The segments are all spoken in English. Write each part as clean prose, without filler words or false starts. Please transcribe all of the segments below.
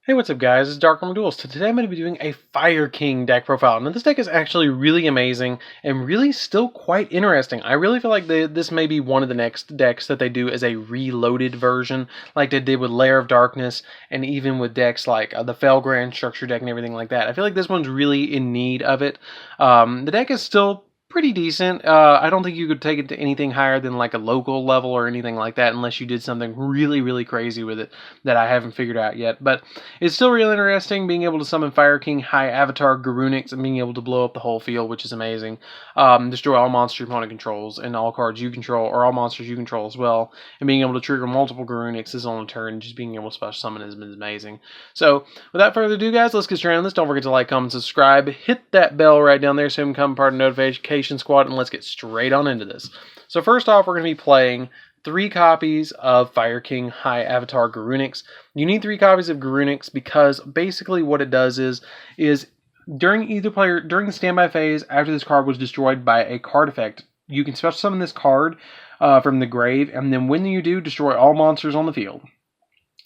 Hey, what's up guys, it's DarkArmedDuelist. Today I'm going to be doing a Fire King deck profile. Now this deck is actually really amazing and really still quite interesting. I really feel like this may be one of the next decks that they do as a reloaded version, like they did with Lair of Darkness and even with decks like the Felgrand structure deck and everything like that. I feel like this one's really in need of it. The deck is still pretty decent. I don't think you could take it to anything higher than like a local level or anything like that unless you did something really crazy with it that I haven't figured out yet. But it's still real interesting being able to summon Fire King, High Avatar, Garunix, and being able to blow up the whole field, which is amazing. Destroy all monsters your opponent controls and all cards you control, or all monsters you control as well. And being able to trigger multiple Garunixes on a turn, just being able to special summon has been amazing. So, without further ado, guys, let's get straight on this. Don't forget to like, comment, subscribe. Hit that bell right down there so you can become part of the notification squad, and let's get straight on into this. So first off, we're going to be playing 3 copies of Fire King High Avatar Garunix. You need 3 copies of Garunix because basically what it does is during the standby phase, after this card was destroyed by a card effect, you can special summon this card from the grave, and then when you do, destroy all monsters on the field.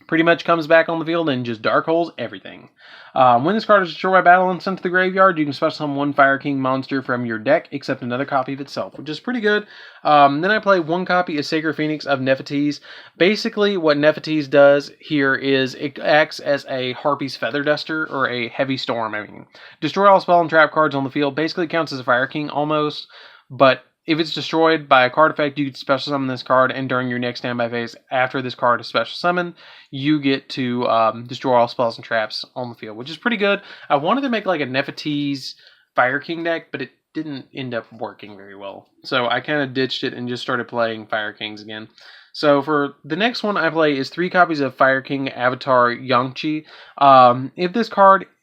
Pretty much comes back on the field and just dark holes everything. When this card is destroyed by battle and sent to the graveyard, you can special summon 1 Fire King monster from your deck, except another copy of itself, which is pretty good. Then I play 1 copy of Sacred Phoenix of Nefertiti. Basically, what Nefertiti does here is it acts as a Harpy's Feather Duster, or a Heavy Storm. Destroy all spell and trap cards on the field. Basically counts as a Fire King almost, but if it's destroyed by a card effect, you can special summon this card, and during your next standby phase, after this card is special summoned, you get to destroy all spells and traps on the field, which is pretty good. I wanted to make like a Nefertiti's Fire King deck, but it didn't end up working very well. So I kind of ditched it and just started playing Fire Kings again. So for the next one I play is 3 copies of Fire King Avatar Yangchi.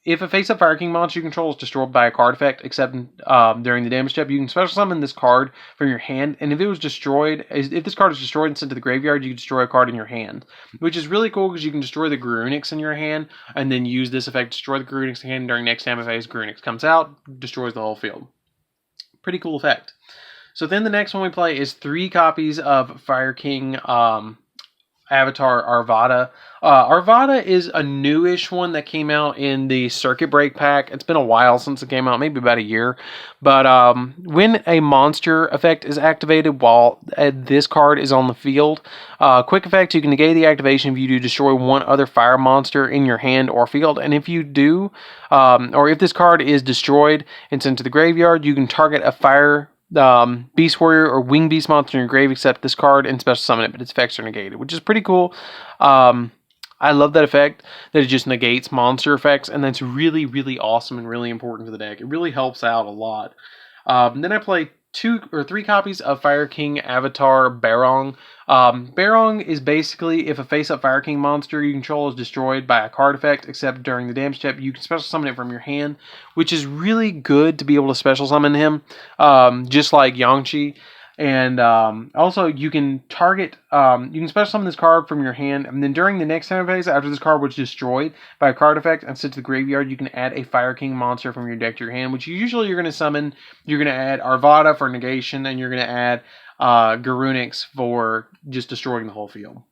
If a face-up Fire King monster you control is destroyed by a card effect, except during the damage step, you can special summon this card from your hand, and if this card is destroyed and sent to the graveyard, you can destroy a card in your hand, which is really cool because you can destroy the Garunix in your hand, and then use this effect to destroy the Garunix in your hand. During next standby phase, Garunix comes out, destroys the whole field. Pretty cool effect. So then the next one we play is 3 copies of Fire King Avatar Arvada. Arvada is a newish one that came out in the Circuit Break pack. It's been a while since it came out, maybe about a year. But when a monster effect is activated while this card is on the field, quick effect, you can negate the activation if you do destroy 1 other fire monster in your hand or field. And if you do, or if this card is destroyed and sent to the graveyard, you can target a fire Beast Warrior or Winged Beast monster in your grave, except this card, and special summon it, but its effects are negated, which is pretty cool. I love that effect, that it just negates monster effects, and that's really awesome and really important for the deck. It really helps out a lot. Then I play 2 or 3 copies of Fire King Avatar Barong. Barong is basically if a face-up Fire King monster you control is destroyed by a card effect, except during the damage step, you can special summon it from your hand, which is really good to be able to special summon him, just like Yangchi. And also you can special summon this card from your hand, and then during the next time phase, after this card was destroyed by a card effect and sent to the graveyard, you can add a Fire King monster from your deck to your hand, which usually you're going to summon. You're going to add Arvada for negation, and you're going to add Garunix for just destroying the whole field.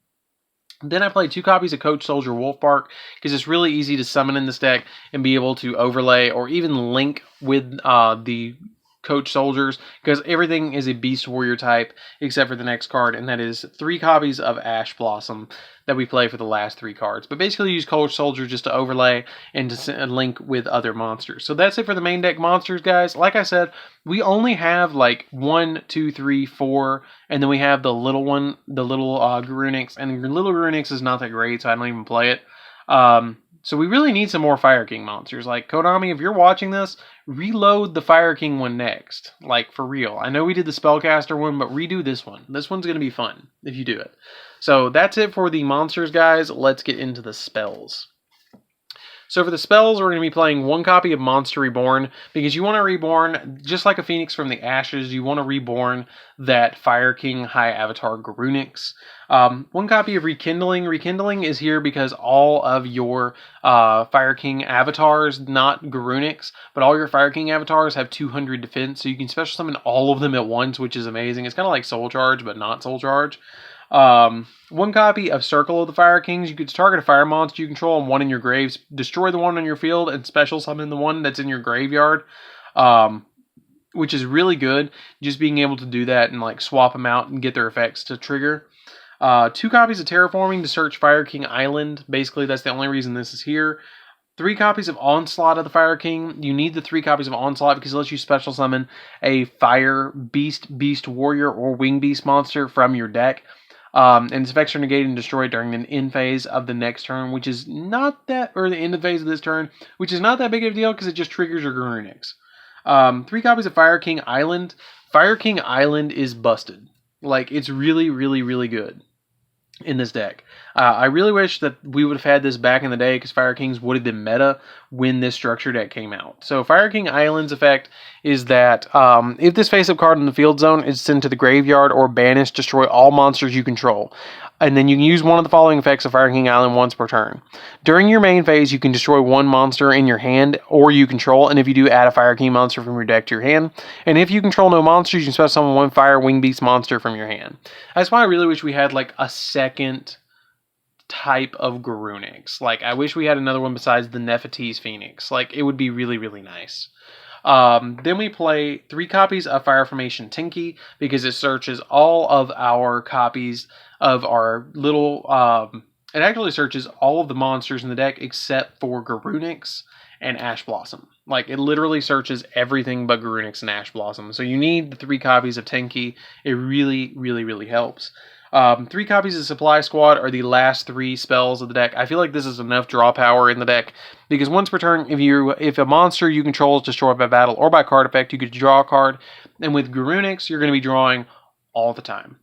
Then I play 2 copies of Coach Soldier Wolfbark because it's really easy to summon in this deck and be able to overlay or even link with the Coach Soldiers, because everything is a Beast Warrior type except for the next card, and that is 3 copies of Ash Blossom that we play for the last 3 cards. But basically use Coach Soldier just to overlay and to link with other monsters. So that's it for the main deck monsters, guys. Like I said, we only have like 1, 2, 3, 4, and then we have the little one, the little Garunix, and little Garunix is not that great, so I don't even play it. So we really need some more Fire King monsters. Like, Konami, if you're watching this, reload the Fire King one next. Like, for real. I know we did the Spellcaster one, but redo this one. This one's going to be fun if you do it. So that's it for the monsters, guys. Let's get into the spells. So for the spells, we're going to be playing 1 copy of Monster Reborn, because you want to reborn, just like a phoenix from the ashes, you want to reborn that Fire King High Avatar Garunix. 1 copy of Rekindling. Rekindling is here because all of your Fire King avatars, not Garunix, but all your Fire King avatars have 200 defense, so you can special summon all of them at once, which is amazing. It's kind of like Soul Charge, but not Soul Charge. One copy of Circle of the Fire Kings. You could target a fire monster you control and one in your graves. Destroy the one on your field and special summon the one that's in your graveyard. Which is really good. Just being able to do that and like swap them out and get their effects to trigger. 2 copies of Terraforming to search Fire King Island. Basically, that's the only reason this is here. 3 copies of Onslaught of the Fire King. You need the 3 copies of Onslaught because it lets you special summon a Fire Beast, Beast Warrior, or Wing Beast monster from your deck. And its effects are negated and destroyed during the end phase of the next turn, which is not that, or the end of the phase of this turn, which is not that big of a deal because it just triggers your Garunix. 3 copies of Fire King Island. Fire King Island is busted. Like, it's really, really, really good in this deck. I really wish that we would have had this back in the day because Fire Kings would have been meta when this structure deck came out. So Fire King Island's effect is that if this face-up card in the field zone is sent to the graveyard or banished, destroy all monsters you control. And then you can use one of the following effects of Fire King Island once per turn. During your main phase, you can destroy one monster in your hand or you control, and if you do, add a Fire King monster from your deck to your hand. And if you control no monsters, you can special summon one Fire Wing Beast monster from your hand. That's why I really wish we had like a second type of Garunix. Like, I wish we had another one besides the Nefertiti's Phoenix. Like, it would be really, really nice. Then we play 3 copies of Fire Formation Tinky because it searches all of our copies of our little... it actually searches all of the monsters in the deck except for Garunix and Ash Blossom. Like, it literally searches everything but Garunix and Ash Blossom. So you need the 3 copies of Tinky. It really, really, really helps. 3 copies of Supply Squad are the last 3 spells of the deck. I feel like this is enough draw power in the deck because once per turn, if a monster you control is destroyed by battle or by card effect, you could draw a card. And with Garunix, you're going to be drawing all the time.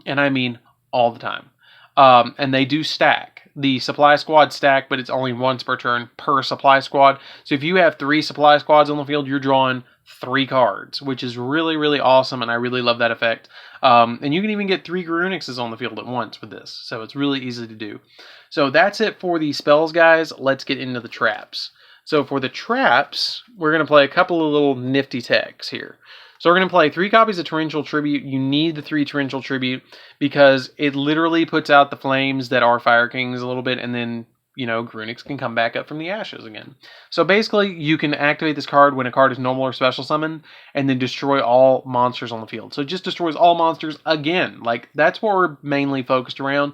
And I mean all the time. And they do stack. The Supply Squad stack, but it's only once per turn per Supply Squad. So if you have 3 Supply Squads on the field, you're drawing 3 cards, which is really, really awesome, and I really love that effect. And you can even get 3 Garunixes on the field at once with this, so it's really easy to do. So that's it for the spells, guys. Let's get into the traps. So for the traps, we're going to play a couple of little nifty techs here. So we're going to play 3 copies of Torrential Tribute. You need the 3 Torrential Tribute because it literally puts out the flames that are Fire Kings a little bit, and then, you know, Garunix can come back up from the ashes again. So basically, you can activate this card when a card is normal or special summon, and then destroy all monsters on the field. So it just destroys all monsters again. Like, that's what we're mainly focused around.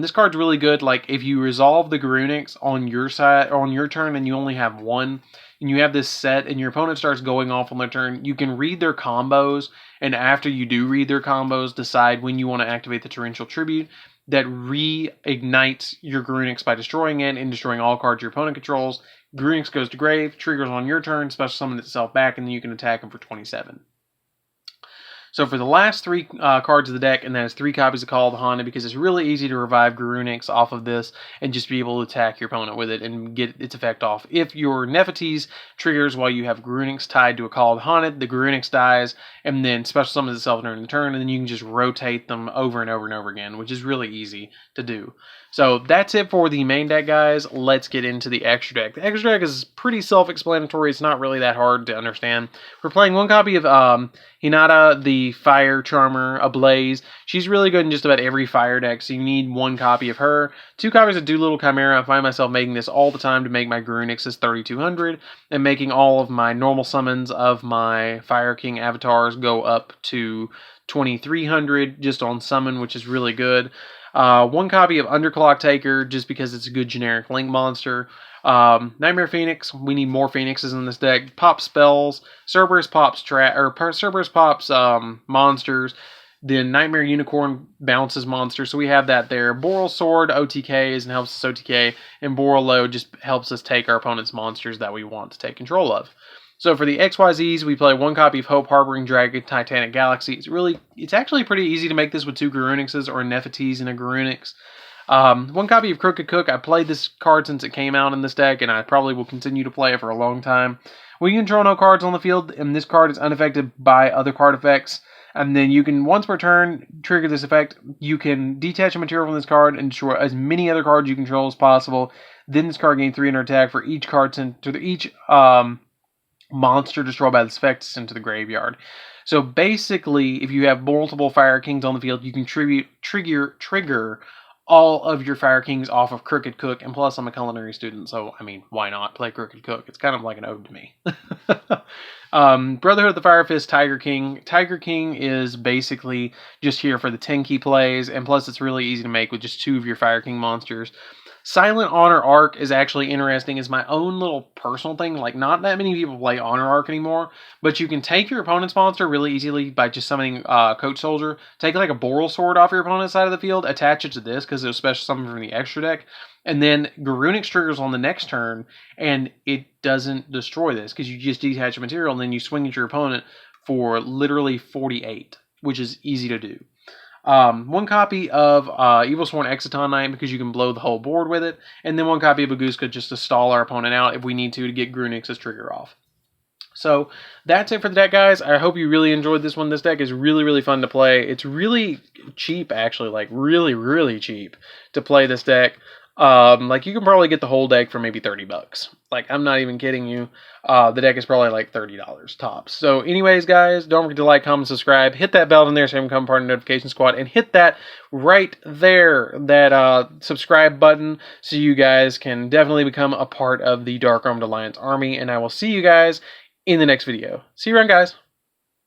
This card's really good. Like, if you resolve the Garunix on your side, or on your turn, and you only have 1, and you have this set, and your opponent starts going off on their turn, you can read their combos, and after you do read their combos, decide when you want to activate the Torrential Tribute that reignites your Garunix by destroying it and destroying all cards your opponent controls. Garunix goes to grave, triggers on your turn, special summon itself back, and then you can attack him for 27. So for the last 3 cards of the deck, and that is 3 copies of Call of the Haunted, because it's really easy to revive Garunix off of this and just be able to attack your opponent with it and get its effect off. If your Nefertiti's triggers while you have Garunix tied to a Call of the Haunted, the Garunix dies and then special summons itself during the turn, and then you can just rotate them over and over and over again, which is really easy to do. So that's it for the main deck, guys. Let's get into the extra deck. The extra deck is pretty self-explanatory. It's not really that hard to understand. We're playing 1 copy of Hinata, the Fire Charmer Ablaze. She's really good in just about every fire deck, so you need 1 copy of her. 2 copies of Doolittle Chimera. I find myself making this all the time to make my Garunixes 3200, and making all of my normal summons of my Fire King avatars go up to 2300 just on summon, which is really good. 1 copy of Underclock Taker, just because it's a good generic link monster. Nightmare Phoenix, we need more Phoenixes in this deck. Pop spells, Cerberus pops monsters. Then Nightmare Unicorn bounces monsters, so we have that there. Boral Sword OTKs and helps us OTK, and Boral Load just helps us take our opponent's monsters that we want to take control of. So for the XYZs, we play 1 copy of Hope Harboring Dragon Titanic Galaxy. It's actually pretty easy to make this with 2 Garunixes or a Nefertiti's and a Garunix. 1 copy of Crooked Cook. I played this card since it came out in this deck, and I probably will continue to play it for a long time. We control no cards on the field, and this card is unaffected by other card effects. And then you can, once per turn, trigger this effect. You can detach a material from this card and destroy as many other cards you control as possible. Then this card gains 300 attack for each card sent to each monster destroyed by this effect sent to the graveyard. So basically, if you have multiple Fire Kings on the field, you can trigger all of your Fire Kings off of Crooked Cook. And plus, I'm a culinary student, so I mean, why not play Crooked Cook? It's kind of like an ode to me. Brotherhood of the Fire Fist, Tiger King. Tiger King is basically just here for the 10 key plays, and plus it's really easy to make with just 2 of your Fire King monsters. Silent Honor Arc is actually interesting. It's my own little personal thing. Like, not that many people play Honor Arc anymore, but you can take your opponent's monster really easily by just summoning Coach Soldier. Take like a Boral Sword off your opponent's side of the field, attach it to this because it was special summon from the extra deck, and then Garunix triggers on the next turn, and it doesn't destroy this because you just detach a material and then you swing at your opponent for literally 48, which is easy to do. 1 copy of Evil Sworn Exciton Knight because you can blow the whole board with it, and then 1 copy of Aguska just to stall our opponent out if we need to get Grunix's trigger off. So that's it for the deck, guys. I hope you really enjoyed this one. This deck is really, really fun to play. It's really cheap, actually, like really, really cheap to play this deck. Like, you can probably get the whole deck for maybe $30. Like, I'm not even kidding you. The deck is probably like $30 tops. So anyways, guys, don't forget to like, comment, subscribe. Hit that bell in there so you can become part of the notification squad. And hit that right there, that subscribe button, so you guys can definitely become a part of the Dark Armed Alliance army. And I will see you guys in the next video. See you around, guys.